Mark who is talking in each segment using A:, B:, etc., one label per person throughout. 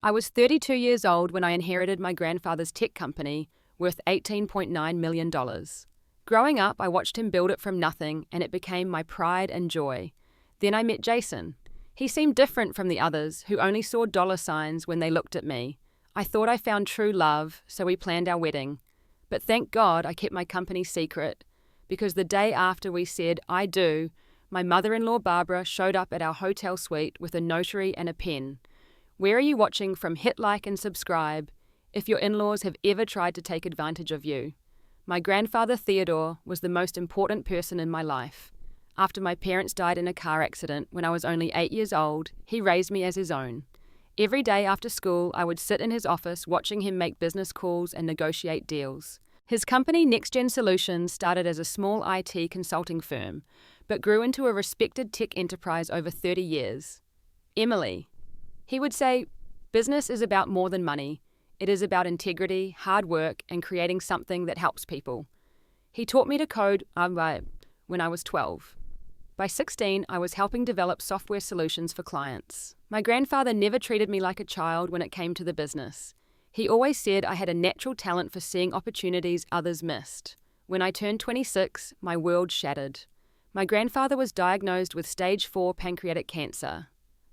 A: I was 32 years old when I inherited my grandfather's tech company, worth $18.9 million. Growing up, I watched him build it from nothing, and it became my pride and joy. Then I met Jason. He seemed different from the others, who only saw dollar signs when they looked at me. I thought I found true love, so we planned our wedding. But thank God I kept my company secret, because the day after we said, "I do," my mother-in-law Barbara showed up at our hotel suite with a notary and a pen. Where are you watching from? Hit like and subscribe if your in-laws have ever tried to take advantage of you. My grandfather Theodore was the most important person in my life. After my parents died in a car accident when I was only 8 years old, he raised me as his own. Every day after school, I would sit in his office watching him make business calls and negotiate deals. His company, NextGen Solutions, started as a small IT consulting firm, but grew into a respected tech enterprise over 30 years. Emily. He would say, business is about more than money. It is about integrity, hard work, and creating something that helps people. He taught me to code when I was 12. By 16, I was helping develop software solutions for clients. My grandfather never treated me like a child when it came to the business. He always said I had a natural talent for seeing opportunities others missed. When I turned 26, my world shattered. My grandfather was diagnosed with stage 4 pancreatic cancer.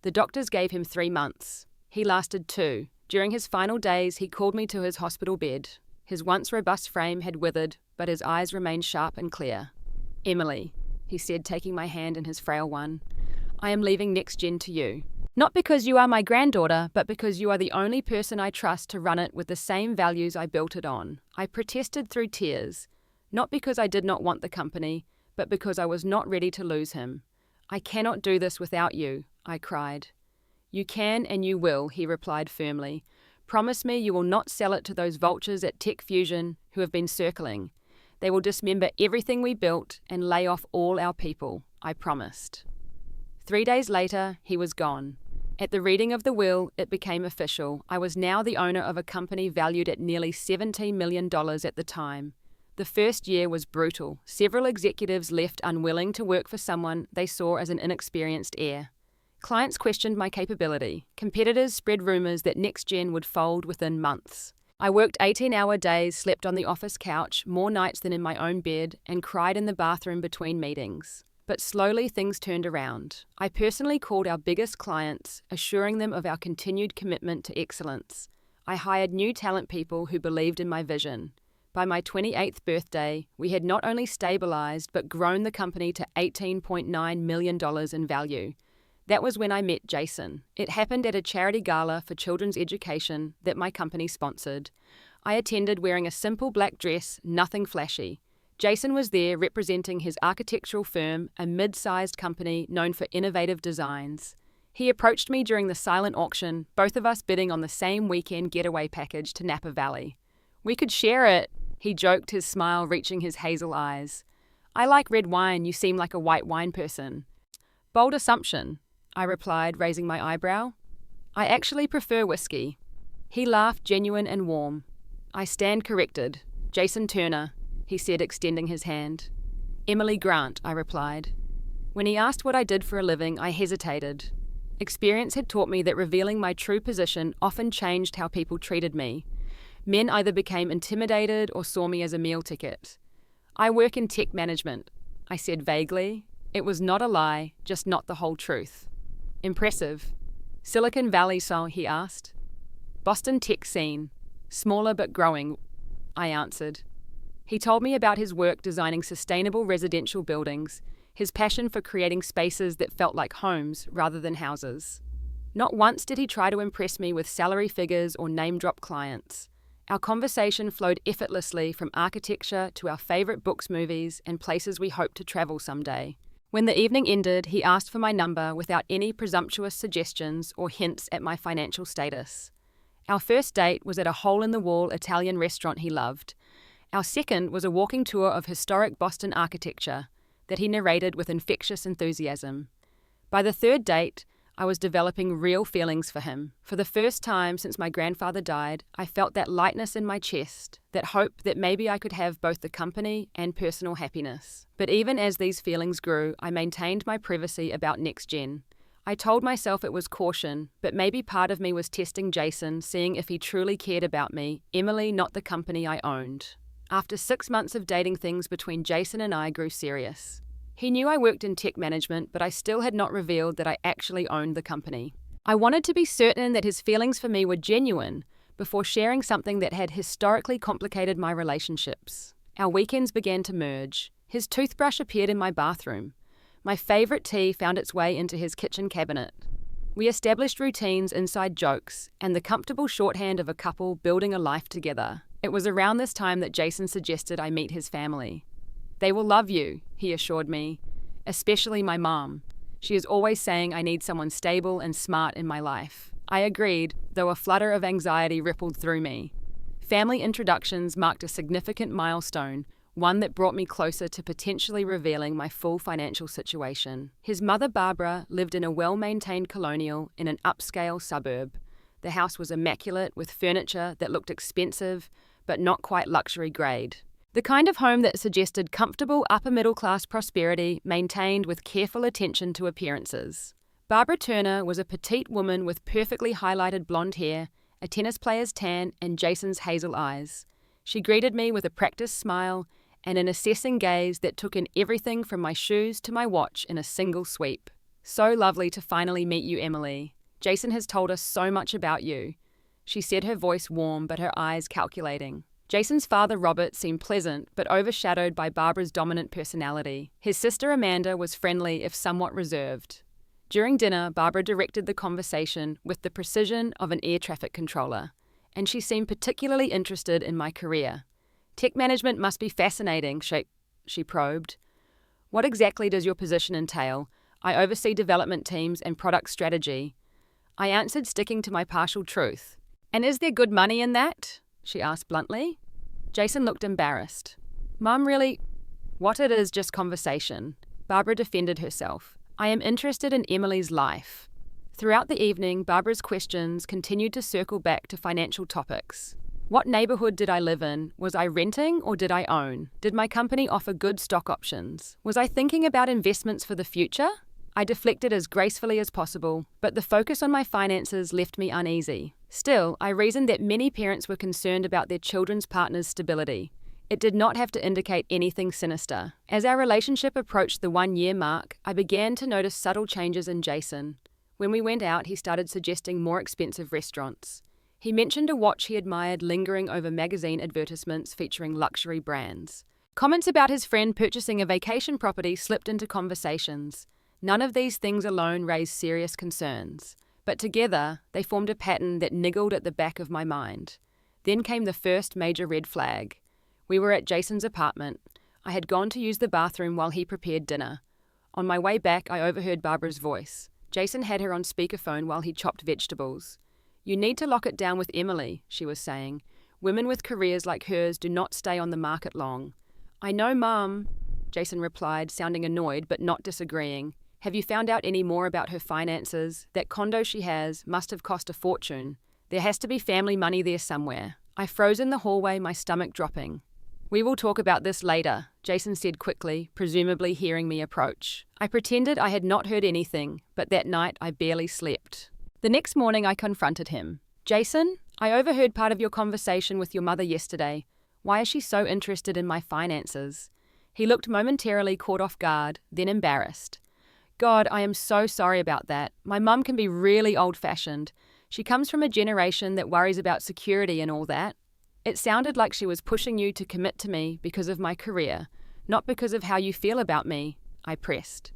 A: The doctors gave him 3 months. He lasted 2. During his final days, he called me to his hospital bed. His once robust frame had withered, but his eyes remained sharp and clear. Emily, he said, taking my hand in his frail one, I am leaving NextGen to you. Not because you are my granddaughter, but because you are the only person I trust to run it with the same values I built it on. I protested through tears, not because I did not want the company, but because I was not ready to lose him. I cannot do this without you, I cried. You can and you will, he replied firmly. Promise me you will not sell it to those vultures at Tech Fusion who have been circling. They will dismember everything we built and lay off all our people, I promised. 3 days later, he was gone. At the reading of the will, it became official. I was now the owner of a company valued at nearly $17 million at the time. The first year was brutal. Several executives left unwilling to work for someone they saw as an inexperienced heir. Clients questioned my capability. Competitors spread rumors that NextGen would fold within months. I worked 18-hour days, slept on the office couch more nights than in my own bed, and cried in the bathroom between meetings. But slowly things turned around. I personally called our biggest clients, assuring them of our continued commitment to excellence. I hired new talent people who believed in my vision. By my 28th birthday, we had not only stabilized but grown the company to $18.9 million in value. That was when I met Jason. It happened at a charity gala for children's education that my company sponsored. I attended wearing a simple black dress, nothing flashy. Jason was there representing his architectural firm, a mid-sized company known for innovative designs. He approached me during the silent auction, both of us bidding on the same weekend getaway package to Napa Valley. We could share it, he joked, his smile reaching his hazel eyes. I like red wine, you seem like a white wine person. Bold assumption, I replied, raising my eyebrow. I actually prefer whiskey. He laughed, genuine and warm. I stand corrected. Jason Turner, he said, extending his hand. Emily Grant, I replied. When he asked what I did for a living, I hesitated. Experience had taught me that revealing my true position often changed how people treated me. Men either became intimidated or saw me as a meal ticket. I work in tech management, I said vaguely. It was not a lie, just not the whole truth. Impressive. Silicon Valley, so he asked. Boston tech scene. Smaller but growing, I answered. He told me about his work designing sustainable residential buildings, his passion for creating spaces that felt like homes rather than houses. Not once did he try to impress me with salary figures or name-drop clients. Our conversation flowed effortlessly from architecture to our favorite books, movies, and places we hope to travel someday. When the evening ended, he asked for my number without any presumptuous suggestions or hints at my financial status. Our first date was at a hole-in-the-wall Italian restaurant he loved. Our second was a walking tour of historic Boston architecture that he narrated with infectious enthusiasm. By the third date, I was developing real feelings for him. For the first time since my grandfather died, I felt that lightness in my chest, that hope that maybe I could have both the company and personal happiness. But even as these feelings grew, I maintained my privacy about NextGen. I told myself it was caution, but maybe part of me was testing Jason, seeing if he truly cared about me, Emily, not the company I owned. After 6 months of dating, things between Jason and I grew serious. He knew I worked in tech management, but I still had not revealed that I actually owned the company. I wanted to be certain that his feelings for me were genuine before sharing something that had historically complicated my relationships. Our weekends began to merge. His toothbrush appeared in my bathroom. My favorite tea found its way into his kitchen cabinet. We established routines, inside jokes, and the comfortable shorthand of a couple building a life together. It was around this time that Jason suggested I meet his family. "They will love you," he assured me, "especially my mom. She is always saying I need someone stable and smart in my life." I agreed, though a flutter of anxiety rippled through me. Family introductions marked a significant milestone, one that brought me closer to potentially revealing my full financial situation. His mother, Barbara, lived in a well-maintained colonial in an upscale suburb. The house was immaculate, with furniture that looked expensive, but not quite luxury grade. The kind of home that suggested comfortable upper-middle-class prosperity, maintained with careful attention to appearances. Barbara Turner was a petite woman with perfectly highlighted blonde hair, a tennis player's tan, and Jason's hazel eyes. She greeted me with a practiced smile and an assessing gaze that took in everything from my shoes to my watch in a single sweep. "So lovely to finally meet you, Emily. Jason has told us so much about you," she said, her voice warm but her eyes calculating. Jason's father, Robert, seemed pleasant but overshadowed by Barbara's dominant personality. His sister, Amanda, was friendly if somewhat reserved. During dinner, Barbara directed the conversation with the precision of an air traffic controller, and she seemed particularly interested in my career. "Tech management must be fascinating," she probed. "What exactly does your position entail?" "I oversee development teams and product strategy," I answered, sticking to my partial truth. "And is there good money in that?" she asked bluntly. Jason looked embarrassed. "Mum, really? What it is, just conversation," Barbara defended herself. "I am interested in Emily's life." Throughout the evening, Barbara's questions continued to circle back to financial topics. What neighborhood did I live in? Was I renting or did I own? Did my company offer good stock options? Was I thinking about investments for the future? I deflected as gracefully as possible, but the focus on my finances left me uneasy. Still, I reasoned that many parents were concerned about their children's partner's stability. It did not have to indicate anything sinister. As our relationship approached the 1-year mark, I began to notice subtle changes in Jason. When we went out, he started suggesting more expensive restaurants. He mentioned a watch he admired lingering over magazine advertisements featuring luxury brands. Comments about his friend purchasing a vacation property slipped into conversations. None of these things alone raised serious concerns, but together they formed a pattern that niggled at the back of my mind. Then came the first major red flag. We were at Jason's apartment. I had gone to use the bathroom while he prepared dinner. On my way back, I overheard Barbara's voice. Jason had her on speakerphone while he chopped vegetables. "You need to lock it down with Emily," she was saying. "Women with careers like hers do not stay on the market long." "I know, Mum," Jason replied, sounding annoyed but not disagreeing. "Have you found out any more about her finances? That condo she has must have cost a fortune. There has to be family money there somewhere." I froze in the hallway, my stomach dropping. "We will talk about this later," Jason said quickly, presumably hearing me approach. I pretended I had not heard anything, but that night I barely slept. The next morning I confronted him. "Jason, I overheard part of your conversation with your mother yesterday. Why is she so interested in my finances?" He looked momentarily caught off guard, then embarrassed. "God, I am so sorry about that. My mum can be really old-fashioned. She comes from a generation that worries about security and all that. It sounded like she was pushing you to commit to me because of my career, not because of how you feel about me," I pressed.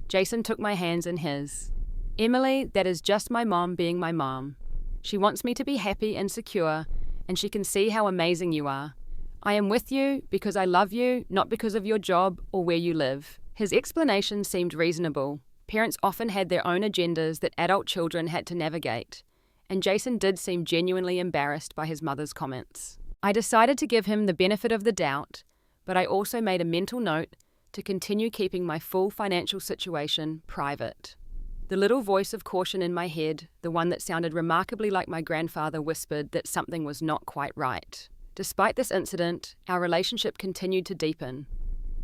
A: Jason took my hands in his. "Emily, that is just my mom being my mom. She wants me to be happy and secure, and she can see how amazing you are. I am with you because I love you, not because of your job or where you live." His explanation seemed reasonable. Parents often had their own agendas that adult children had to navigate, and Jason did seem genuinely embarrassed by his mother's comments. I decided to give him the benefit of the doubt, but I also made a mental note to continue keeping my full financial situation private. The little voice of caution in my head, the one that sounded remarkably like my grandfather, whispered that something was not quite right. Despite this incident, our relationship continued to deepen.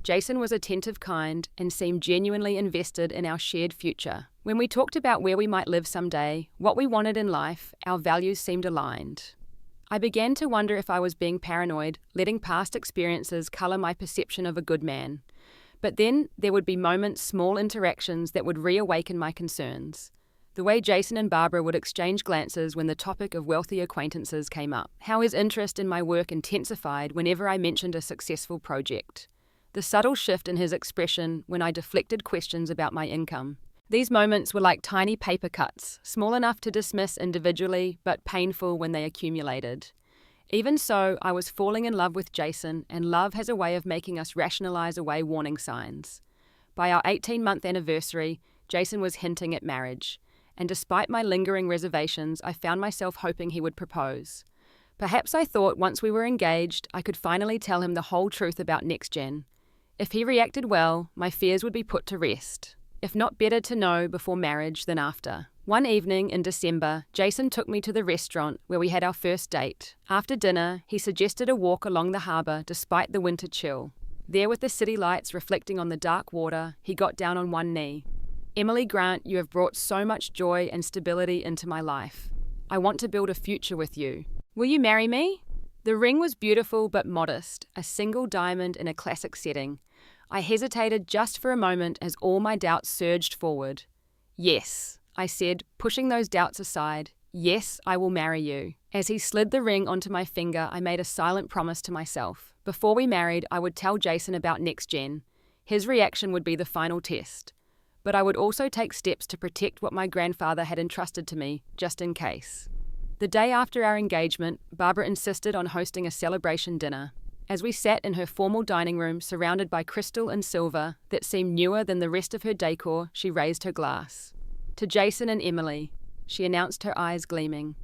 A: Jason was attentive, kind, and seemed genuinely invested in our shared future. When we talked about where we might live someday, what we wanted in life, our values seemed aligned. I began to wonder if I was being paranoid, letting past experiences color my perception of a good man. But then there would be moments, small interactions that would reawaken my concerns. The way Jason and Barbara would exchange glances when the topic of wealthy acquaintances came up. How his interest in my work intensified whenever I mentioned a successful project. The subtle shift in his expression when I deflected questions about my income. These moments were like tiny paper cuts, small enough to dismiss individually, but painful when they accumulated. Even so, I was falling in love with Jason, and love has a way of making us rationalize away warning signs. By our 18-month anniversary, Jason was hinting at marriage, and despite my lingering reservations, I found myself hoping he would propose. Perhaps I thought once we were engaged, I could finally tell him the whole truth about NextGen. If he reacted well, my fears would be put to rest. If not better to know before marriage than after. One evening in December, Jason took me to the restaurant where we had our first date. After dinner, he suggested a walk along the harbour despite the winter chill. There with the city lights reflecting on the dark water, he got down on one knee. "Emily Grant, you have brought so much joy and stability into my life. I want to build a future with you. Will you marry me?" The ring was beautiful but modest, a single diamond in a classic setting. I hesitated just for a moment as all my doubts surged forward. "Yes," I said, pushing those doubts aside. "Yes, I will marry you." As he slid the ring onto my finger, I made a silent promise to myself. Before we married, I would tell Jason about NextGen. His reaction would be the final test. But I would also take steps to protect what my grandfather had entrusted to me, just in case. The day after our engagement, Barbara insisted on hosting a celebration dinner. As we sat in her formal dining room surrounded by crystal and silver that seemed newer than the rest of her decor, she raised her glass. "To Jason and Emily," she announced, her eyes gleaming.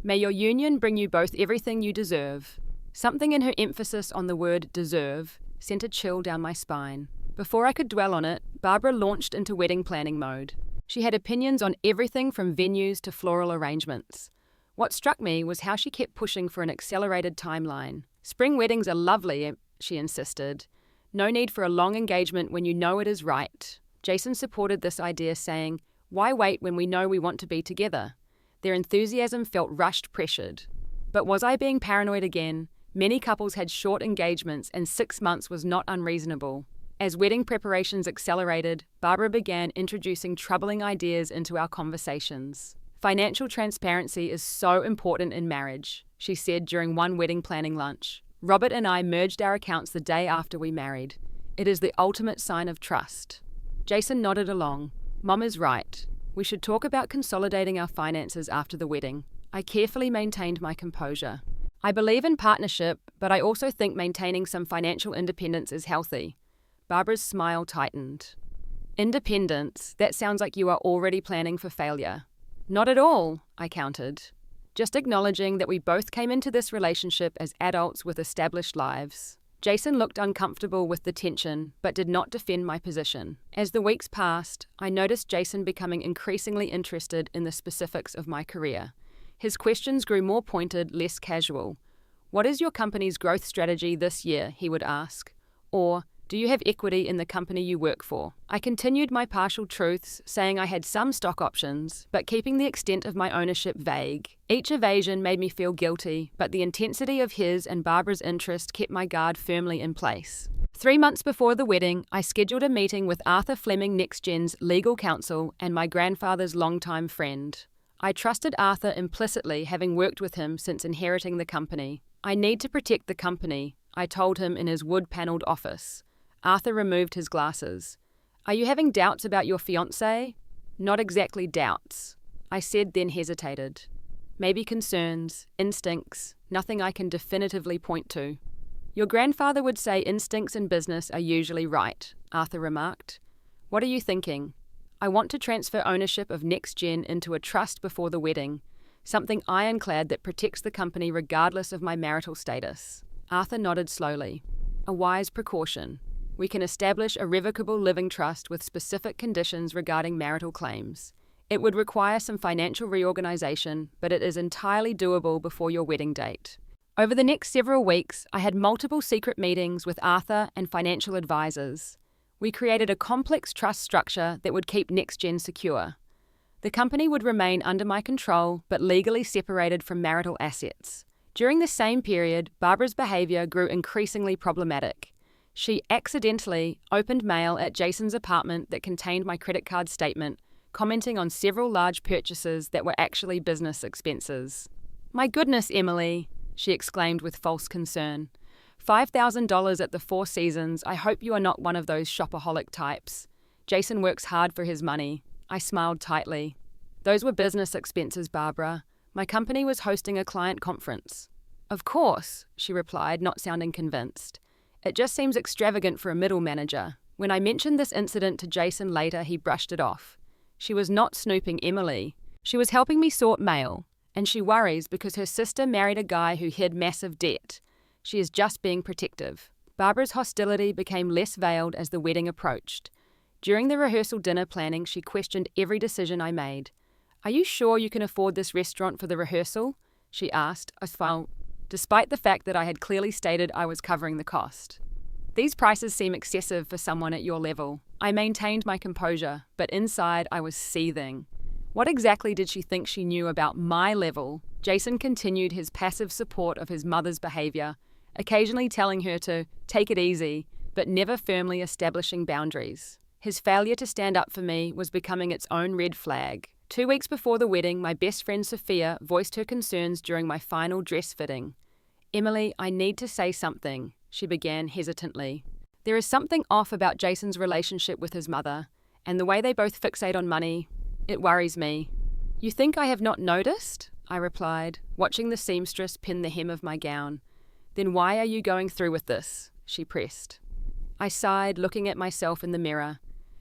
A: "May your union bring you both everything you deserve." Something in her emphasis on the word deserve sent a chill down my spine. Before I could dwell on it, Barbara launched into wedding planning mode. She had opinions on everything from venues to floral arrangements. What struck me was how she kept pushing for an accelerated timeline. "Spring weddings are lovely," she insisted. "No need for a long engagement when you know it is right." Jason supported this idea, saying, "Why wait when we know we want to be together?" Their enthusiasm felt rushed, pressured. But was I being paranoid again? Many couples had short engagements, and 6 months was not unreasonable. As wedding preparations accelerated, Barbara began introducing troubling ideas into our conversations. "Financial transparency is so important in marriage," she said during one wedding planning lunch. "Robert and I merged our accounts the day after we married. It is the ultimate sign of trust." Jason nodded along. "Mom is right. We should talk about consolidating our finances after the wedding." I carefully maintained my composure. "I believe in partnership, but I also think maintaining some financial independence is healthy." Barbara's smile tightened. "Independence? That sounds like you are already planning for failure." "Not at all," I countered. "Just acknowledging that we both came into this relationship as adults with established lives." Jason looked uncomfortable with the tension, but did not defend my position. As the weeks passed, I noticed Jason becoming increasingly interested in the specifics of my career. His questions grew more pointed, less casual. "What is your company's growth strategy this year?" he would ask. Or, "Do you have equity in the company you work for?" I continued my partial truths, saying I had some stock options, but keeping the extent of my ownership vague. Each evasion made me feel guilty, but the intensity of his and Barbara's interest kept my guard firmly in place. 3 months before the wedding, I scheduled a meeting with Arthur Fleming, NextGen's legal counsel and my grandfather's longtime friend. I trusted Arthur implicitly, having worked with him since inheriting the company. "I need to protect the company," I told him in his wood-panelled office. Arthur removed his glasses. "Are you having doubts about your fiancé?" "Not exactly doubts," I said, then hesitated. "Maybe concerns, instincts, nothing I can definitively point to." "Your grandfather would say instincts in business are usually right," Arthur remarked. "What are you thinking?" "I want to transfer ownership of NextGen into a trust before the wedding, something ironclad that protects the company regardless of my marital status." Arthur nodded slowly. "A wise precaution. We can establish a revocable living trust with specific conditions regarding marital claims. It would require some financial reorganization, but it is entirely doable before your wedding date." Over the next several weeks, I had multiple secret meetings with Arthur and financial advisors. We created a complex trust structure that would keep NextGen secure. The company would remain under my control, but legally separated from marital assets. During the same period, Barbara's behavior grew increasingly problematic. She accidentally opened mail at Jason's apartment that contained my credit card statement, commenting on several large purchases that were actually business expenses. "My goodness, Emily," she exclaimed with false concern. $5,000 at the Four Seasons. I hope you are not one of those shopaholic types. Jason works hard for his money. I smiled tightly. Those were business expenses, Barbara. My company was hosting a client conference. Of course, she replied, not sounding convinced. It just seems extravagant for a middle manager. When I mentioned this incident to Jason later, he brushed it off. She was not snooping Emily. She was helping me sort mail, and she worries because her sister married a guy who hid massive debt. She is just being protective. Barbara's hostility became less veiled as the wedding approached. During the rehearsal dinner planning, she questioned every decision I made. "Are you sure you can afford this restaurant for the rehearsal?" she asked, despite the fact that I had clearly stated I was covering the cost. "These prices seem excessive for someone at your level." I maintained my composure, but inside I was seething. What exactly did she think she knew about my level? Jason continued his passive support of his mother's behavior, occasionally telling her to take it easy, but never firmly establishing boundaries. His failure to stand up for me was becoming its own red flag. 2 weeks before the wedding, my best friend Sophia voiced her concerns during my final dress fitting. "Emily, I need to say something," she began hesitantly. "There is something off about Jason's relationship with his mother, and the way they both fixate on money. It worries me." "You think I have not noticed?" I replied, watching the seamstress pin the hem of my gown. "Then why are you going through with this?" she pressed. I sighed, looking at myself in the mirror.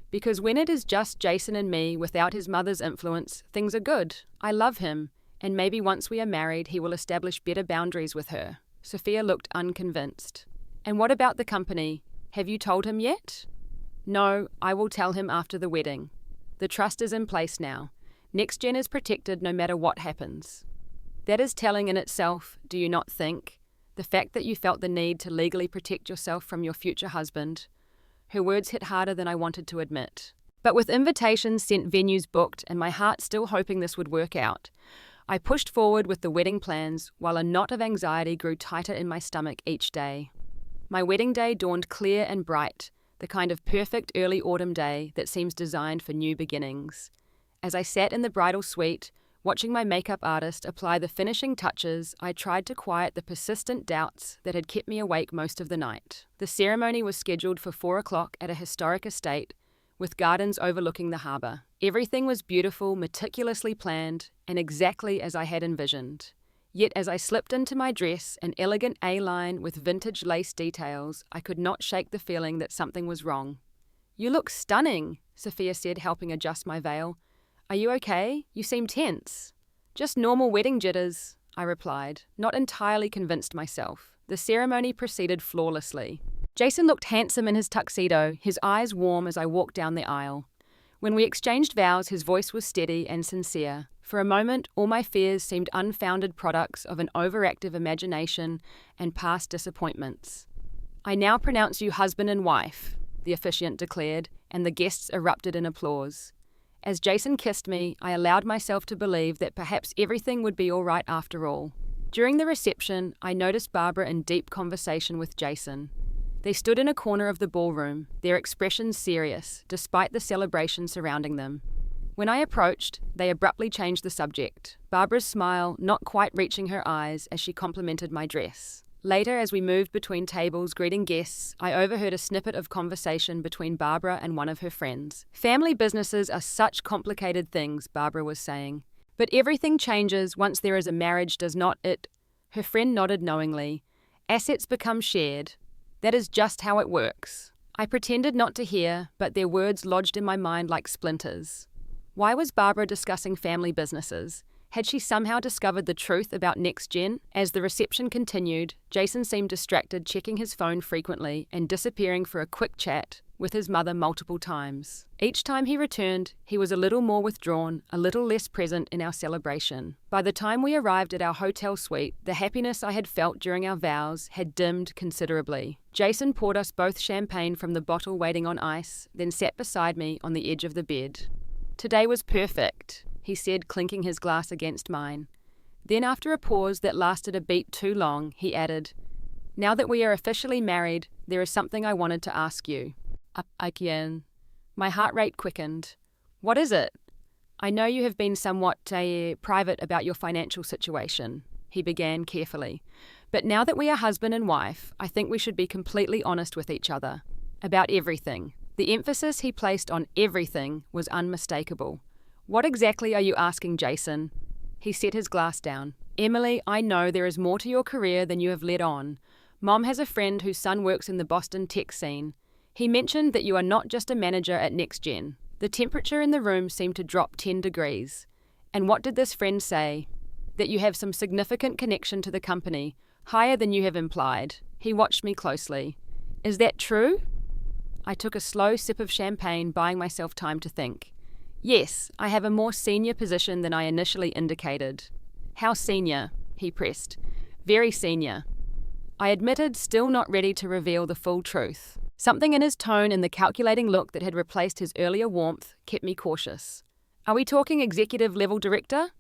A: "Because when it is just Jason and me, without his mother's influence, things are good. I love him, and maybe once we are married, he will establish better boundaries with her." Sophia looked unconvinced. "And what about the company? Have you told him yet?" "No, I will tell him after the wedding. The trust is in place now. NextGen is protected no matter what happens." That is telling in itself, do you not think? The fact that you felt the need to legally protect yourself from your future husband. Her words hit harder than I wanted to admit. But with invitations sent, venues booked, and my heart still hoping this would work out, I pushed forward with the wedding plans while a knot of anxiety grew tighter in my stomach each day. My wedding day dawned clear and bright, the kind of perfect early autumn day that seems designed for new beginnings. As I sat in the bridal suite, watching my makeup artist apply the finishing touches, I tried to quiet the persistent doubts that had kept me awake most of the night. The ceremony was scheduled for 4 o'clock at a historic estate, with gardens overlooking the harbour. Everything was beautiful, meticulously planned, and exactly as I had envisioned. Yet as I slipped into my dress, an elegant A-line with vintage lace details, I could not shake the feeling that something was wrong. "You look stunning," Sophia said, helping adjust my veil. "Are you okay? You seem tense." "Just normal wedding jitters," I replied, not entirely convinced myself. The ceremony proceeded flawlessly. Jason looked handsome in his tuxedo, his eyes warm as I walked down the aisle. When we exchanged vows, his voice was steady and sincere. For a moment, all my fears seemed unfounded products of an overactive imagination and past disappointments. "I now pronounce you husband and wife," the officiant declared, and the guests erupted in applause. As Jason kissed me, I allowed myself to believe that perhaps everything would be all right after all. During the reception, I noticed Barbara in deep conversation with Jason. They stood in a corner of the ballroom, their expressions serious, despite the celebration surrounding them. When I approached, they abruptly changed the subject, Barbara's smile not quite reaching her eyes as she complimented my dress. Later, as we moved between tables greeting guests, I overheard a snippet of conversation between Barbara and one of her friends. "Family businesses are such complicated things," Barbara was saying. "But everything changes once there is a marriage, does not it?" Her friend nodded knowingly. "Assets become shared. That is just how it works." I pretended not to hear, but their words lodged in my mind like splinters. Why was Barbara discussing family businesses? Had she somehow discovered the truth about NextGen? As the reception continued, Jason seemed distracted, checking his phone frequently and disappearing for a quick chat with his mother multiple times. Each time he returned, he was a little more withdrawn, a little less present in our celebration. By the time we arrived at our hotel suite, the happiness I had felt during our vows had dimmed considerably. Jason poured us both champagne from the bottle waiting on ice, then sat beside me on the edge of the bed. "Today was perfect," he said, clinking his glass against mine. Then, after a pause that lasted a beat too long, he added, "Now that we are officially married, there is something I wanted to ask you." Again. My heart rate quickened. "What is it?" "I know you have been somewhat private about your financial situation," he began carefully. "But now that we are husband and wife, I think we should be completely honest with each other. About everything." The emphasis he placed on everything was unmistakable. "What exactly are you asking, Jason?" He set his glass down. "Emily, I know there is more to your career than you have let on. Mom has a friend whose son works in the Boston tech scene. He mentioned that you are not just a manager at NextGen." The temperature in the room seemed to drop 10 degrees. "And what did this friend say?" "That you have some significant connection to the company, higher than you have implied." He watched me closely. "Is that true?" I took a slow sip of champagne, buying myself time to think. "Yes, I have a more senior position than I initially indicated." "How senior?" he pressed. "Very senior." I admitted, still not ready to reveal the full truth. Something in his tone and the calculating look that had replaced his earlier warmth kept me cautious. "Are we talking executive-level director?"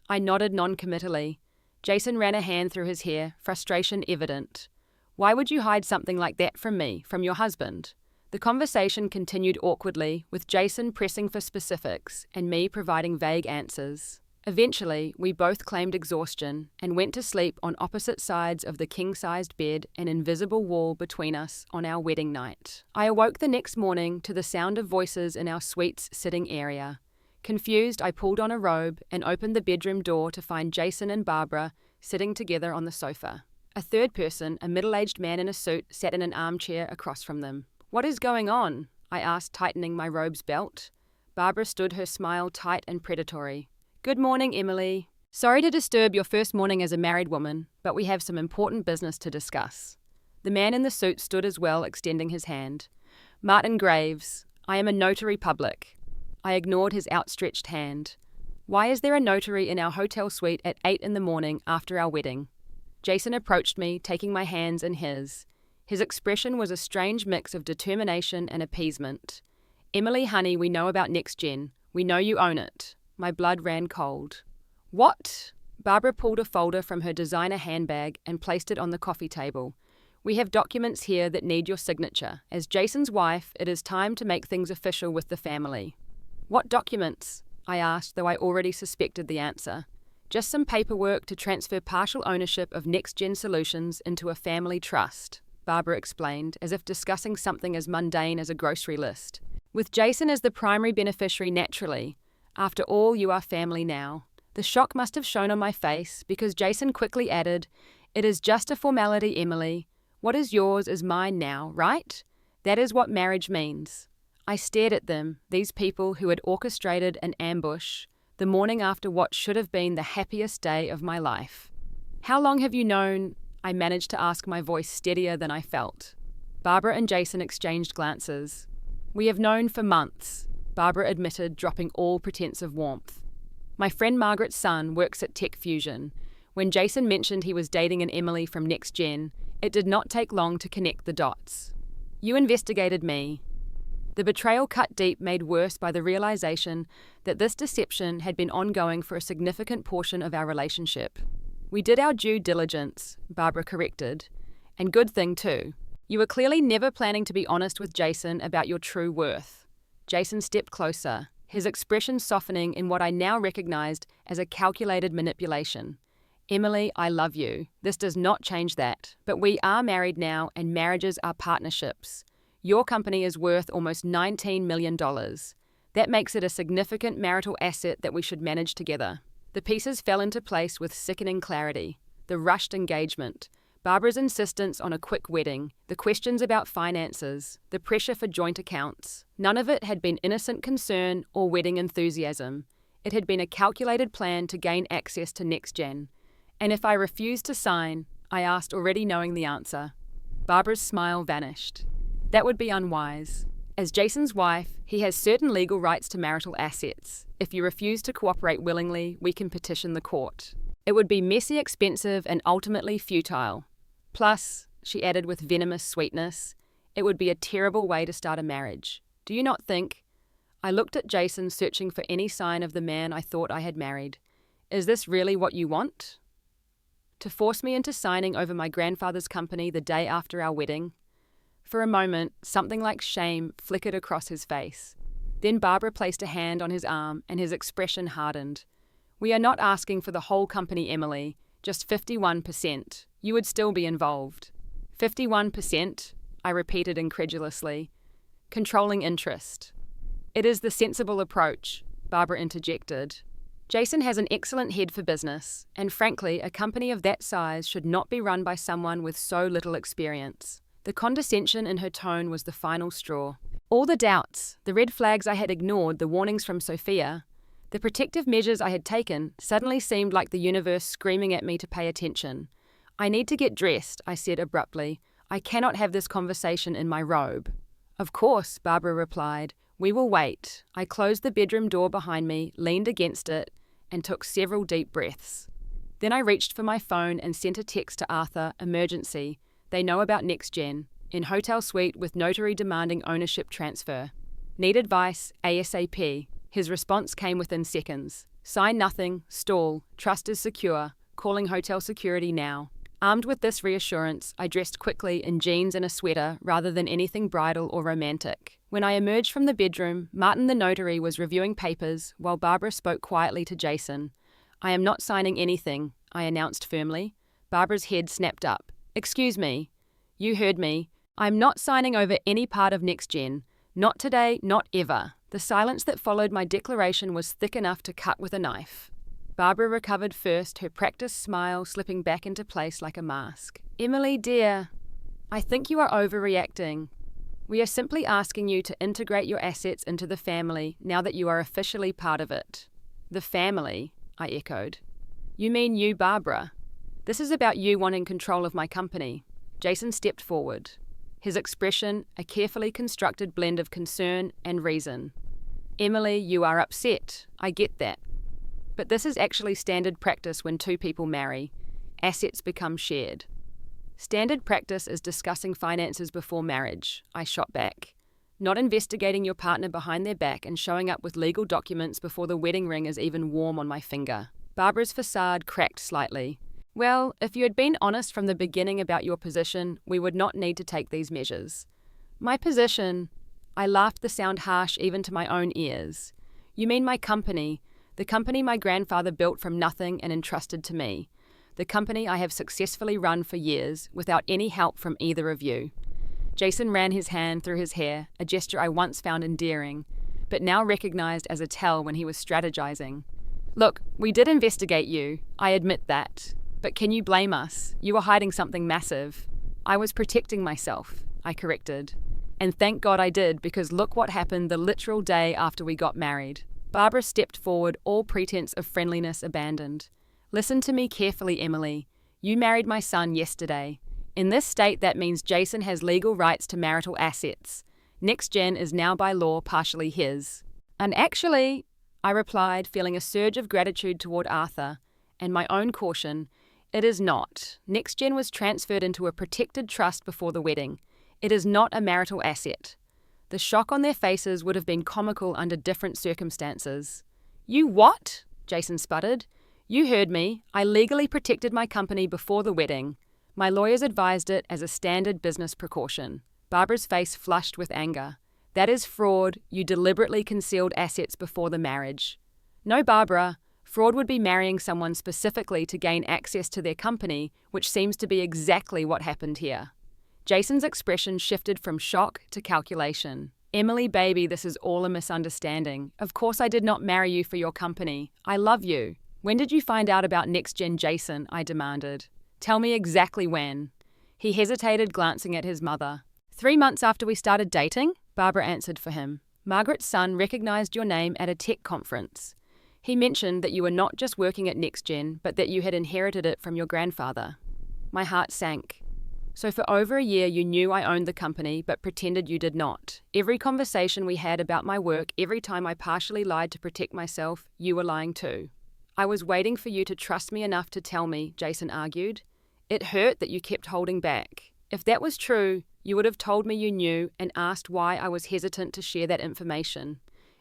A: I nodded non-committally. Jason ran a hand through his hair, frustration evident. "Why would you hide something like that from me, from your husband?" The conversation continued awkwardly, with Jason pressing for specifics and me providing vague answers. Eventually, we both claimed exhaustion and went to sleep on opposite sides of the king-sized bed, an invisible wall between us on our wedding night. I awoke the next morning to the sound of voices in our suite's sitting area. Confused, I pulled on a robe and opened the bedroom door to find Jason and Barbara sitting together on the sofa. A third person, a middle-aged man in a suit, sat in an armchair across from them. "What is going on?" I asked, tightening my robe's belt. Barbara stood, her smile tight and predatory. "Good morning, Emily. Sorry to disturb your first morning as a married woman, but we have some important business to discuss." The man in the suit stood as well, extending his hand. "Martin Graves. I am a notary public." I ignored his outstretched hand. "Why is there a notary in our hotel suite at 8 in the morning after our wedding?" Jason approached me, taking my hands in his. His expression was a strange mix of determination and appeasement. "Emily, honey, we know about NextGen. We know you own it." My blood ran cold. "What?" Barbara pulled a folder from her designer handbag and placed it on the coffee table. "We have documents here that need your signature. As Jason's wife, it is time to make things official with the family." "What documents?" I asked, though I already suspected the answer. "Just some paperwork to transfer partial ownership of NextGen Solutions into a family trust," Barbara explained, as if discussing something as mundane as a grocery list. "With Jason as the primary beneficiary naturally. After all, you are family now." The shock must have shown on my face, because Jason quickly added, "It is just a formality, Emily. What is yours is mine now, right? That is what marriage means." I stared at them, these people who had orchestrated an ambush, the morning after what should have been the happiest day of my life. "How long have you known?" I managed to ask, my voice steadier than I felt. Barbara and Jason exchanged glances. "We have known for months," Barbara admitted, dropping all pretense of warmth. "My friend Margaret's son works at Tech Fusion. When Jason mentioned he was dating an Emily from NextGen, it did not take long to connect the dots. You investigated me." The betrayal cut deep, made worse by the realization that this deception had been ongoing for a significant portion of our relationship. "We did our due diligence," Barbara corrected. "And good thing too. You were clearly never planning to be honest with Jason about your true worth." Jason stepped closer, his expression softening in what I now recognized as a calculated manipulation. "Emily, I love you. This does not change that. But we are married now, and marriages are partnerships. Your company is worth almost $19 million. That makes it a significant marital asset that we should manage together." The pieces fell into place with sickening clarity. The rushed engagement, Barbara's insistence on a quick wedding, the questions about finances, the pressure for joint accounts. None of it had been innocent concern or wedding enthusiasm. It had been a calculated plan to gain access to NextGen. And if I refused to sign, I asked, already knowing the answer. Barbara's smile vanished. "That would be unwise. As Jason's wife, he has certain legal rights to marital assets. If you refuse to cooperate willingly, we can petition the court. It would be messy, expensive, and ultimately futile. Plus, she added with venomous sweetness, it would be a terrible way to start a marriage. Do you not think? I looked at Jason, searching for any sign of the man I thought I had married. Is this really what you want? To force me into signing over my grandfather's company the day after our wedding? For a moment, something like shame flickered across his face. Then Barbara placed a hand on his arm and his expression hardened. We are not asking for the whole company, Emily, just 51%. You would still be involved. 51%, I repeated incredulously. Controlling interest. It is the sensible approach, Barbara interjected. Jason has an excellent head for business, and frankly, a company of that size should not be run by someone with so little experience. The condescension in her tone was the final straw. All the doubts, the red flags I had ignored, the warnings from Sophia, the protective measures I had taken, suddenly seemed like the universe screaming at me to pay attention. I need to get dressed, I said abruptly. I cannot have this conversation in my robe. Of course, Barbara replied. We will wait. I closed the bedroom door behind me, leaned against it, and took several deep breaths. Then I reached for my phone and sent a text to Arthur, emergency. They know about NextGen. In hotel suite with Notary demanding ownership transfer. Need advice, ASAP. His response came within seconds. Sign nothing, stall, trust is secure, calling hotel security now. Armed with this reassurance, I dressed quickly in jeans and a sweater rather than anything bridal or romantic. When I emerged from the bedroom, Martin the notary was reviewing papers while Barbara spoke quietly to Jason. I am not signing anything, I announced firmly. Barbara's head snapped up. Excuse me. You heard me. I'm not signing over any part of NextGen. Not today, not ever. The silence that followed my declaration was thick enough to cut with a knife. Barbara recovered first, her practiced smile slipping back into place like a mask. Emily, dear, I think you are overreacting. We are simply asking you to integrate your assets into the family now that you are officially part of it. The family, I echoed. You mean you, Barbara? This is about you wanting control of my company. Jason stepped forward. His expression, a carefully constructed blend of concern and reason. Emily, you are upset. I get that. But this is actually standard practice when two people marry. Assets become shared. Standard practice is discussing finances before marriage, I shot back. Not investigating your partner behind their back and showing up with legal documents before the wedding ring is even warm on my finger. Barbara's facade cracked slightly. Well, if you had been honest from the beginning about your position, we would not need to take these measures. My position? I laughed, the sound harsh even to my own ears. You mean my company, the company my grandfather built from nothing and entrusted to me. The company I have successfully run for years without any help from either of you. Jason ran his hand through his hair, a gesture I once found endearing, but now recognized as a tell when he was strategizing. Look, we did investigate you, I admit that. But can you blame us? You were hiding something massive. I was protecting myself, I corrected. And thank God I did, because look what happened the literal day after we got married. Barbara stepped forward, all pretense of friendliness abandoned. Listen to me carefully, Emily. You married my son yesterday. In this state, that means Jason has legal rights to marital assets. NextGen is now by law partially his. And actually, I replied, feeling a surge of gratitude toward Arthur, and my own caution, it is not. NextGen was transferred into a protected trust before the wedding. It is not a marital asset. The shock on their faces would have been comical under different circumstances. You what? Jason sputtered. You heard me. I legally protected my company before the wedding. My lawyers advised it as a standard business precaution. Barbara's face flushed with anger. That is fraud. You deliberately concealed assets before the marriage. No, Barbara. Fraud would be marrying someone specifically to gain access to their company, which seems to be exactly what happened here. Jason's expression shifted from shock to calculation. Emily, baby, this is all a misunderstanding. Of course I did not marry you for your company. I love you. When did you find out about NextGen, Jason? I demanded. Tell me exactly when. He hesitated, glancing at his mother. 3 months after we started dating, Barbara answered for him. Margaret's son recognized your name at a tech conference. He mentioned that you were not just working at NextGen, but that you had inherited it from your grandfather. My heart sank. So for over a year you knew I owned the company, but pretended you did not. Every conversation we had about my work, every time I partially lied to protect myself, you were lying too. I was waiting for you to trust me enough to tell me, Jason argued. It hurt that you kept holding back. If that was true, you would have told me you knew and asked why I was hesitant to share that information.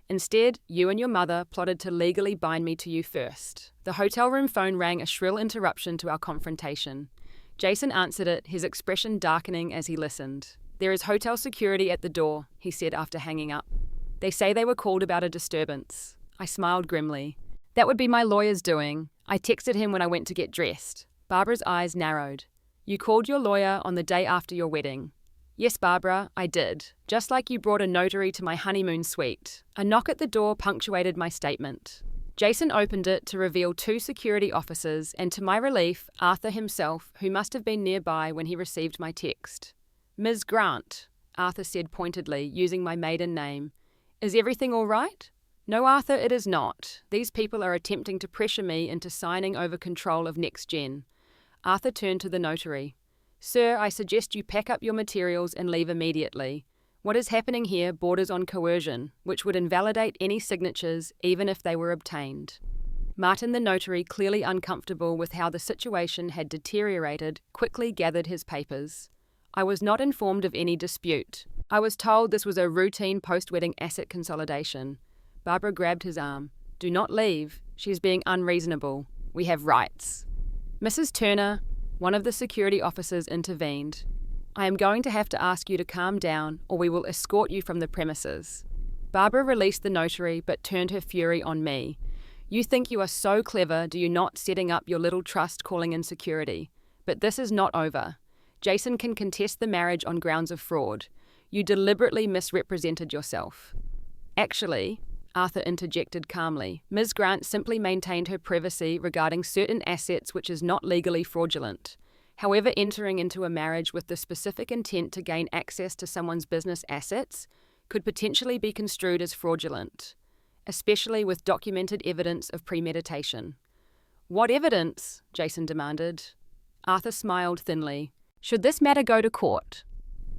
A: Instead, you and your mother plotted to legally bind me to you first. The hotel room phone rang, a shrill interruption to our confrontation. Jason answered it, his expression darkening as he listened. There is hotel security at the door, he said after hanging up. They say they were called about a disturbance. I smiled grimly. That would be my lawyer's doing. I texted him when I went to get dressed. Barbara's eyes narrowed. You called your lawyer on the day after your wedding. Yes, Barbara, I did. Just like you brought a notary to my honeymoon suite. A knock at the door punctuated my statement. Jason opened it to reveal 2 security officers and, to my relief, Arthur himself, who must have been nearby when he received my text. Ms. Grant, Arthur said pointedly, using my maiden name. Is everything all right? No, Arthur, it is not. These people are attempting to pressure me into signing over control of NextGen. Arthur turned to the notary. Sir, I suggest you pack up your materials and leave immediately. What is happening here borders on coercion, which would invalidate any signatures, even if they were obtained. Martin the notary, clearly uncomfortable with how the situation had deteriorated, quickly gathered his papers. I was not informed of any dispute. I was told this was a routine post-wedding asset consolidation. Barbara grabbed his arm. Do not leave. She is being unreasonable. We have rights. Mrs. Turner, one of the security officers, intervened. I am going to have to ask you to calm down, or we will escort you from the premises. Barbara released the notary, but turned her fury on me. You think you are so clever, do you not, setting up your little trust calling in security? But this is not over. Jason can contest the marriage on grounds of fraud. You deliberately misrepresented yourself. Actually, Arthur interjected calmly, Ms. Grant simply maintained her privacy regarding certain assets, which is not legally fraudulent. However, entering into a marriage with the specific intent to gain access to someone's business assets could potentially be construed as fraudulent, especially with documented evidence of premeditation. What evidence? Jason demanded. Arthur smiled thinly. Should this matter go to court?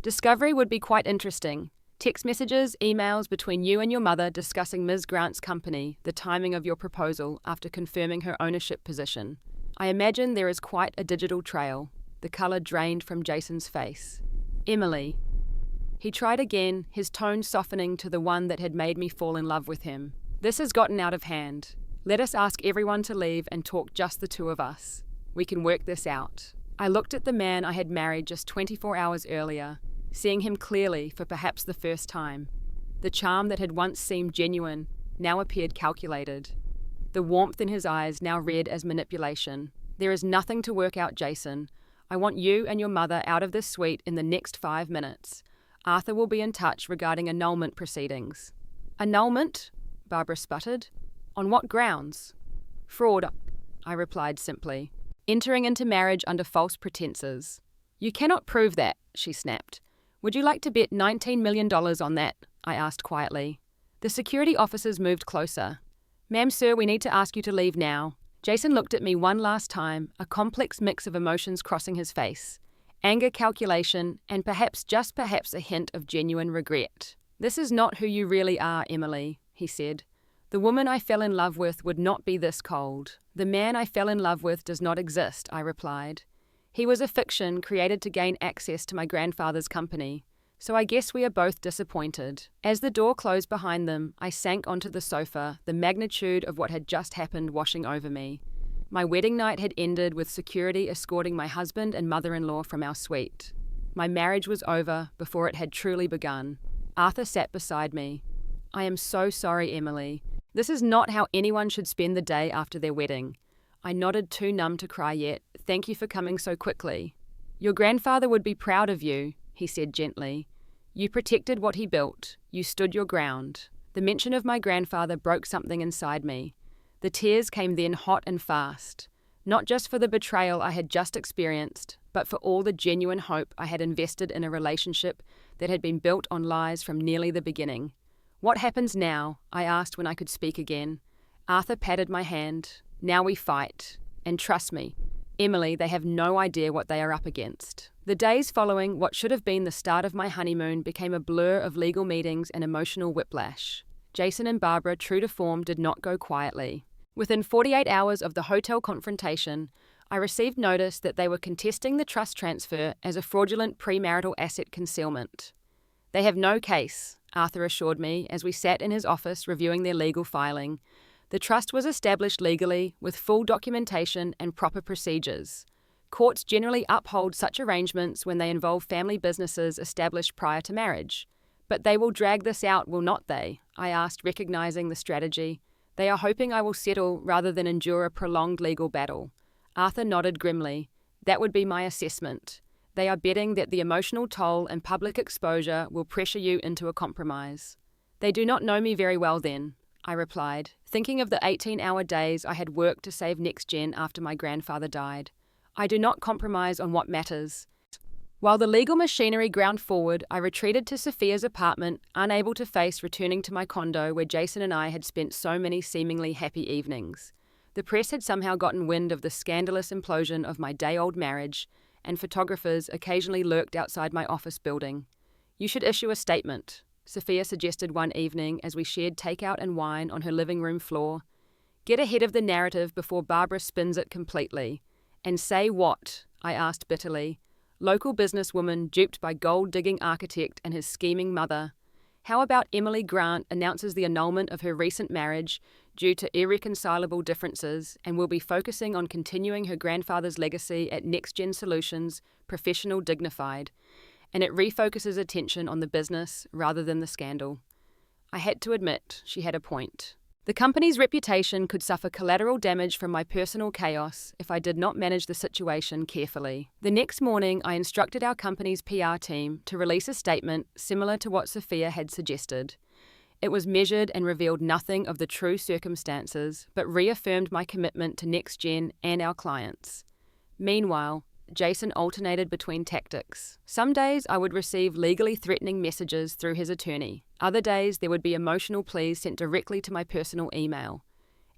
A: Discovery would be quite interesting. Text messages, emails between you and your mother discussing Ms. Grant's company, the timing of your proposal after confirming her ownership position. I imagine there is quite a digital trail. The colour drained from Jason's face. Emily. He tried again, his tone softening to the one that had made me fall in love with him. This has gotten out of hand. Let us ask everyone to leave and talk just the 2 of us. We can work this out. I looked at the man I had married just 24 hours earlier, seeing him clearly for perhaps the first time. The charm that had once seemed genuine now appeared calculated. The warmth in his eyes now read as manipulation. There is nothing to work out, Jason. I want you and your mother out of this suite in the next 5 minutes. Arthur will be in touch regarding annulment proceedings. Annulment? Barbara sputtered. On what grounds? Fraud, I replied simply. Entering into marriage under false pretenses. You cannot prove that, she snapped. Would you like to bet $19 million on that? I asked quietly. The security officers moved closer. Ma'am, sir, we need to ask you to leave now. Jason looked at me one last time, a complex mix of emotions crossing his face. Anger, calculation, and perhaps, just perhaps, a hint of genuine regret. This is not who you really are, Emily, he said. The woman I fell in love with would not be this cold. The man I fell in love with does not exist, I replied. He was a fiction created to gain access to my grandfather's company, so I guess we are both disappointed. As the door closed behind them, I sank onto the sofa, the magnitude of what had just happened washing over me. My wedding night had ended with security escorting my husband and mother-in-law from our suite. My marriage was over before it had truly begun. Arthur sat beside me. I am so sorry, Emily. This is not how anyone should spend the day after their wedding. I nodded, too numb to cry yet. Thank you for coming so quickly. Your grandfather would be proud of you, he said gently. You protected what he built. You stood your ground. The mention of my grandfather broke something inside me. The tears came then hot and fast, not just for the betrayal I had just experienced, but for all the genuine hope I had invested in a relationship that had been built on lies from nearly the beginning. What happens now? I asked when I could speak again. Arthur patted my hand. Now we fight. And trust me, Emily, they have no idea what they are up against. The days following what should have been the start of my honeymoon became a blur of legal meetings and emotional whiplash. Jason and Barbara, true to form, did not go quietly. Within 48 hours of the hotel confrontation, I received notice that they were contesting the trust transfer as a fraudulent premarital asset concealment. They have no case, Arthur assured me as we sat in his office reviewing their legal filing. The trust was established legally with full documentation and proper procedures. Courts generally uphold such arrangements when they involve family businesses established prior to marriage. But they will drag this out, will not they? I asked, recognizing the strategy. They are hoping I will settle rather than endure a prolonged legal battle. Arthur nodded grimly. That would be my assessment. They are betting that the emotional toll and public exposure will pressure you into a compromise. They do not know me very well then, I replied, thinking of the 18-hour days I had worked to save NextGen after my grandfather died. I do not compromise on what matters. While the legal machinery ground forward, I retreated to Sophia's apartment, unable to face returning to my condo where Jason and I had spent so many seemingly happy evenings. The press had somehow gotten wind of the scandalous implosion of my day-old marriage, and photographers occasionally lurked outside my office building. You should issue a statement, Sophia suggested one evening as we shared takeout and wine on her living room floor. Get ahead of the narrative before Barbara spins it completely. And say what? I asked bitterly. Local businesswoman duped by gold-digging architect and his scheming mother. How about Emily Grant announces the annulment of her recent marriage due to irreconcilable differences and will be focusing on continuing her grandfather's legacy at NextGen Solutions, professional dignified, and it refocuses attention on the business rather than the scandal. I had to admit she had a point. The company's reputation could suffer collateral damage from my personal chaos if I did not manage the situation carefully. The next morning, I instructed our company's PR team to release a statement similar to what Sophia had suggested. It was measured and revealed nothing of the true circumstances, but reaffirmed my commitment to NextGen and our clients. Meanwhile, Jason alternated between tactics. Some days I would receive legally threatening messages through his attorney. Other days there would be emotional pleas sent directly to my personal email.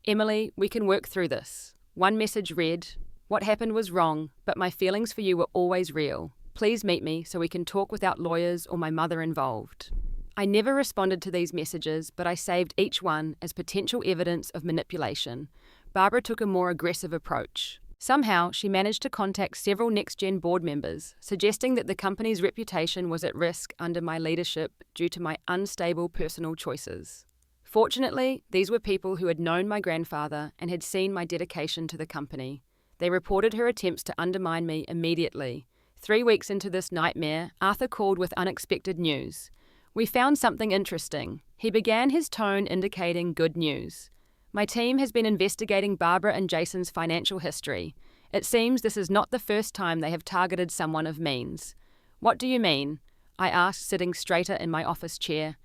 A: Emily, we can work through this. One message read, what happened was wrong, but my feelings for you were always real. Please meet me so we can talk without lawyers or my mother involved. I never responded to these messages, but I saved each one as potential evidence of manipulation. Barbara took a more aggressive approach. Somehow, she managed to contact several NextGen board members, suggesting that the company's reputation was at risk under my leadership due to my unstable personal choices. Fortunately, these were people who had known my grandfather and had seen my dedication to the company. They reported her attempts to undermine me immediately. 3 weeks into this nightmare, Arthur called with unexpected news. We found something interesting. He began his tone indicating good news. My team has been investigating Barbara and Jason's financial history. It seems this is not the first time they have targeted someone of means. What do you mean? I asked, sitting straighter in my office chair.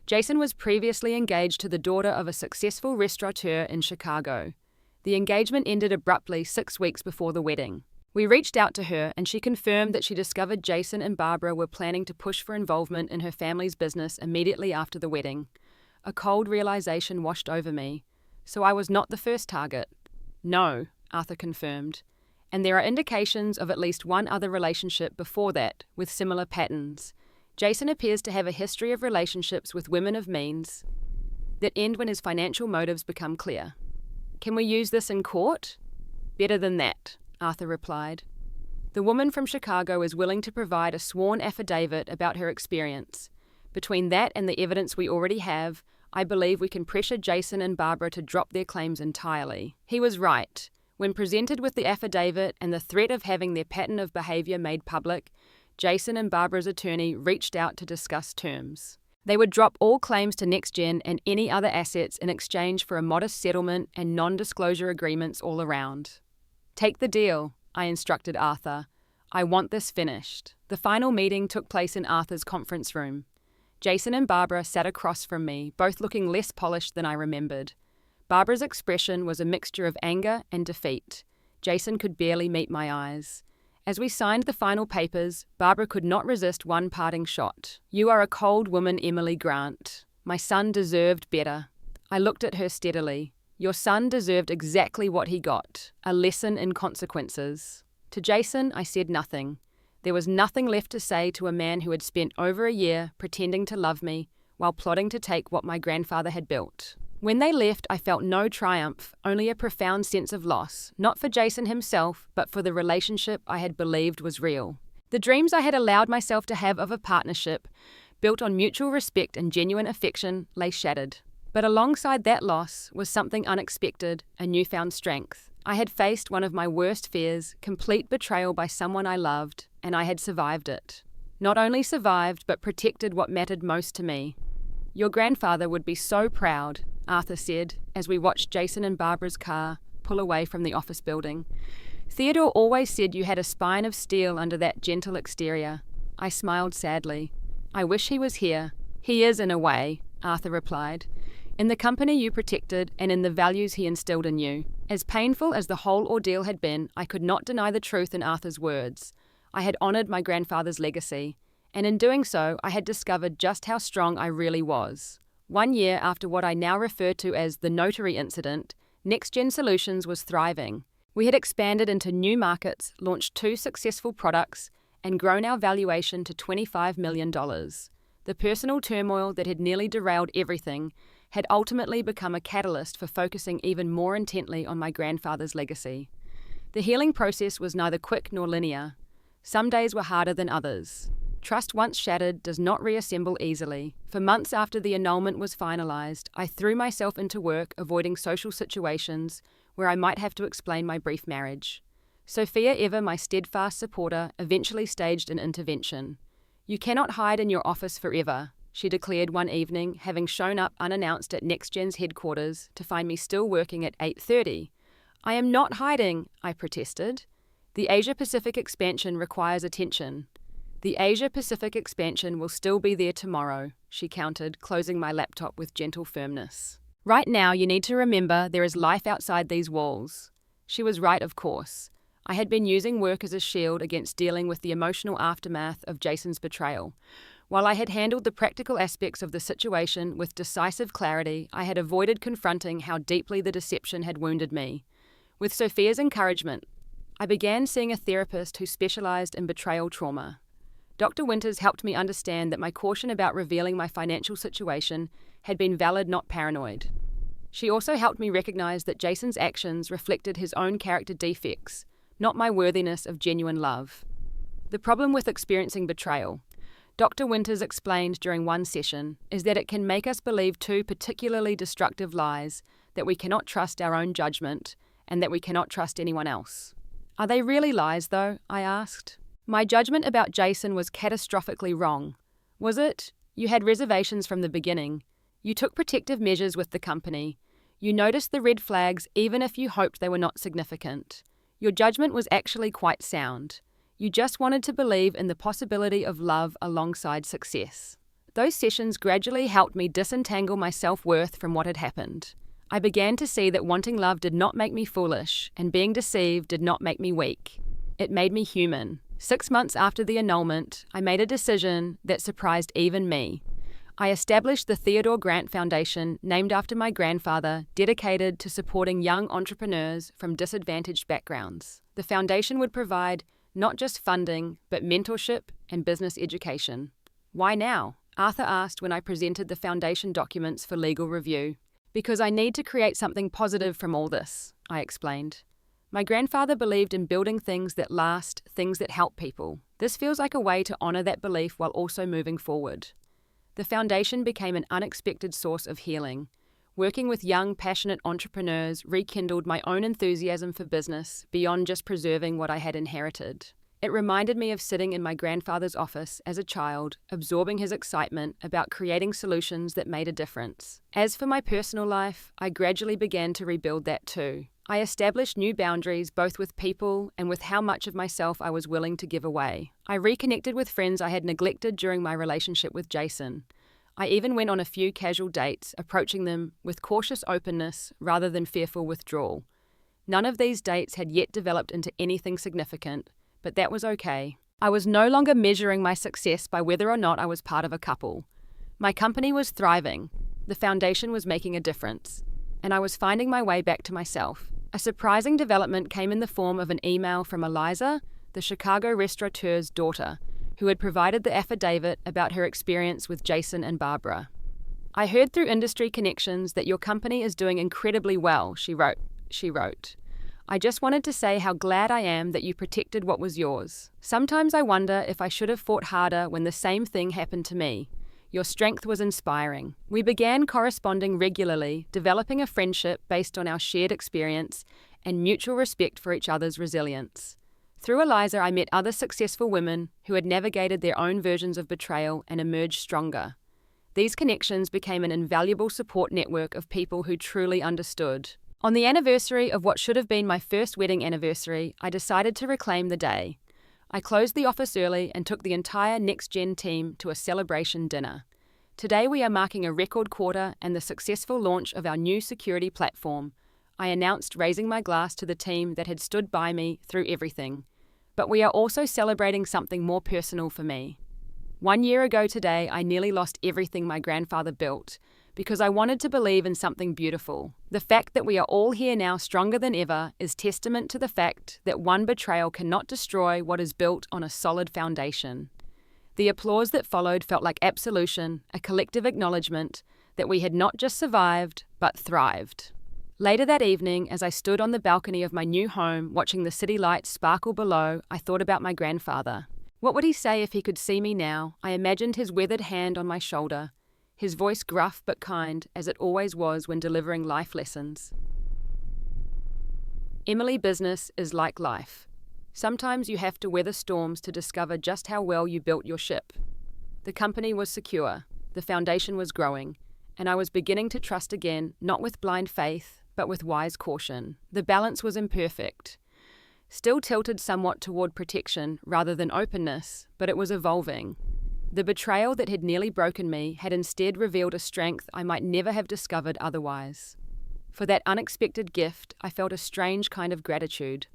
A: Jason was previously engaged to the daughter of a successful restaurateur in Chicago. The engagement ended abruptly 6 weeks before the wedding. We reached out to her and she confirmed that she discovered Jason and Barbara were planning to push for involvement in her family's business immediately after the wedding. A cold realization washed over me. So I was not the first target. No, Arthur confirmed. And there are indications of at least one other relationship before that, with similar patterns. Jason appears to have a history of relationships with women of means that end when his financial motives become clear. Can we use this in court? Better than that, Arthur replied. The woman from Chicago is willing to provide a sworn affidavit about her experience. Between that and the evidence we already have, I believe we can pressure Jason and Barbara to drop their claims entirely. He was right. When presented with the affidavit and the threat of having their pattern of behavior made public, Jason and Barbara's attorney reached out to discuss terms. They would drop all claims to NextGen and any other assets in exchange for a modest settlement and non-disclosure agreements all around. Take the deal, I instructed Arthur. I want this finished. The final meeting took place in Arthur's conference room. Jason and Barbara sat across from me, both looking less polished than I remembered. Barbara's expression was a mixture of anger and defeat. Jason could barely meet my eyes. As we signed the final papers, Barbara could not resist one parting shot. You are a cold woman, Emily Grant. My son deserved better. I looked at her steadily. Your son deserved exactly what he got, a lesson in consequences. To Jason, I said nothing. There was nothing left to say to a man who had spent over a year pretending to love me while plotting to take what my grandfather had built. When they left, I felt no triumph, only a profound sense of loss, not for Jason himself, but for the relationship I had believed was real. The dreams I had allowed myself to have of a partnership, built on mutual respect and genuine affection, lay shattered. But alongside that loss was something unexpected, a newfound strength. I had faced one of my worst fears, complete betrayal by someone I loved, and I had survived it. Not only survived, but protected what mattered most to me. Your grandfather would be so proud, Arthur said, as we watched Jason and Barbara's car pull away from the office building. Theodore always said you had a spine of steel under that gentle exterior. I smiled sadly. I wish he was here. He is in a way, Arthur replied. In the company you protected and in the values he instilled in you. As painful as the whole ordeal had been, I could not deny the truth in Arthur's words. I had honoured my grandfather's legacy, and in doing so, I had discovered just how strong I really was. 1 year after what I now refer to as the Notary incident, NextGen Solutions was thriving. We had expanded into new markets, launched 2 successful products, and grown our valuation to $25 million. The personal turmoil that had nearly derailed everything had ultimately become a catalyst for focusing even more intently on my grandfather's legacy. The healing process was neither quick nor linear. Some days were harder than others. Trust once shattered does not reassemble easily. For months after the annulment was finalized, I threw myself into work avoiding social situations where I might have to explain my brief marriage. Sophia, ever my steadfast supporter, eventually staged an intervention. "You cannot hide in your office forever," she declared one evening, having shown up unannounced at NextGen's headquarters to find me still working at 8:30. "I am not hiding," I protested. "The Asia-Pacific expansion requires attention." "The Asia-Pacific expansion will still be there tomorrow," she countered, closing my laptop with gentle firmness. "Right now, you need to remember there is life outside these walls." She was right, of course. I had been using work as a shield against dealing with the emotional aftermath of Jason's betrayal. While I had handled the practical aspects of the situation with decisive clarity, I had avoided confronting how deeply the deception had wounded me. With Sophia's encouragement, I began seeing a therapist who specialized in betrayal trauma. Dr. Winters helped me understand that my caution about revealing my financial situation had been valid, not paranoid. She also helped me recognize that Jason's actions reflected his own character defects, not my worthiness of genuine love. The problem with experiencing betrayal, Dr. Winters explained during one session, is that it can make us believe 2 particularly destructive lies: that we cannot trust our own judgment and that we cannot trust anyone else. "Are they really lies, though?" I asked. "My judgment about Jason was catastrophically wrong." "Was it? You had reservations from the beginning. You took protective measures with the company. You noticed the red flags even if you hoped they were not significant. Your judgment was actually quite sound. You just wanted to believe in the possibility of love alongside success." Those sessions gradually helped me disentangle my self-worth from what had happened. I began to see that wanting love did not make me foolish, and being deceived did not make me weak. It made me human. 6 months after the annulment, I made a decision that surprised even me. I established the Theodore Grant Foundation, named after my grandfather, dedicated to supporting young entrepreneurs from disadvantaged backgrounds. The foundation would provide not just funding, but mentorship and business education. "Why now?" Arthur asked when I presented the foundation documents for legal review. "Because I need to create something positive from all this," I explained. My grandfather believed in building things that last, things that help people. This feels like a way to honor that belief while also moving forward. The foundation became an unexpected source of healing. Working with young, passionate entrepreneurs rekindled my own enthusiasm for business beyond just preserving what I had inherited. It reminded me of sitting in my grandfather's office as a child, absorbing his excitement about creating solutions that made a difference. As for my personal life, I gradually began to rebuild that too. I established new boundaries both with people and with how much of myself I was willing to give away. I reconnected with friends I had neglected during my relationship with Jason. I even went on a few casual dates, approaching them with cautious openness rather than fearful withdrawal. None of these dates had yet developed into anything significant, but that was okay. I was no longer measuring my success by whether or not I was part of a couple. My company was thriving. The foundation was making a difference. and I was finding my way back to myself. A surprising development came in the form of an email from Eliza, the Chicago restaurateur's daughter, who had provided the affidavit about her experience with Jason and Barbara. "I heard through industry connections that your company is doing incredibly well," she wrote. "I just wanted to say how glad I am that you protected what was yours. Sometimes I wonder if I should have fought harder when the same thing happened to me. Your strength was inspiring." We began corresponding regularly, developing a friendship based on our shared experience and mutual respect for each other's resilience. Through Eliza, I met other successful women who had navigated their own versions of betrayal and emerged stronger. These connections became an invaluable support network of people who truly understood. On the anniversary of what should have been my first wedding anniversary, I decided to reclaim the day. I closed the office early and took the entire Next Gen team to a celebration dinner. Today we are marking a record quarter and the successful launch of our new security platform. I announced, raising my glass to the team that had stood by me through everything. But we are also celebrating something more personal for me. 1 year ago today, I nearly lost everything my grandfather built because I wanted to believe in something beautiful. The fact that we are all here now stronger than ever is testament to the fact that one betrayal cannot destroy what is built on a solid foundation. The applause that followed felt like absolution, a collective acknowledgement that we had not just survived, but thrived. Later that evening, as I stood on the balcony of my new home watching the city lights sparkle below, I thought about my grandfather. What would he say if he could see me now? I imagined his weathered hand on my shoulder, his voice gruff but kind, as it always was when delivering life lessons. Emily, business is like life. Sometimes you have to weather storms to discover just how well you built your ship. The company was secure, the foundation was growing, and I was beginning to trust again, not with blind faith, but with wise caution. The balance was imperfect. Still tilted somewhat toward protection rather than openness, but it was evolving. The betrayal that had nearly broken me had instead revealed a strength I might never have discovered otherwise. For that unexpected gift, I felt a strange kind of gratitude.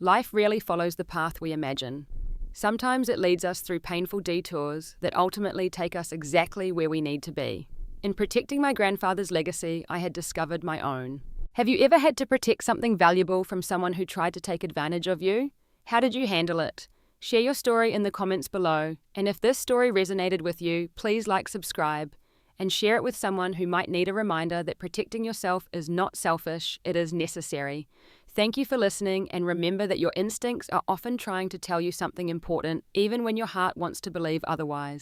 A: Life rarely follows the path we imagine. Sometimes it leads us through painful detours that ultimately take us exactly where we need to be. In protecting my grandfather's legacy, I had discovered my own. Have you ever had to protect something valuable from someone who tried to take advantage of you? How did you handle it? Share your story in the comments below, and if this story resonated with you, please subscribe, and share it with someone who might need a reminder that protecting yourself is not selfish, it is necessary. Thank you for listening, and remember that your instincts are often trying to tell you something important, even when your heart wants to believe otherwise.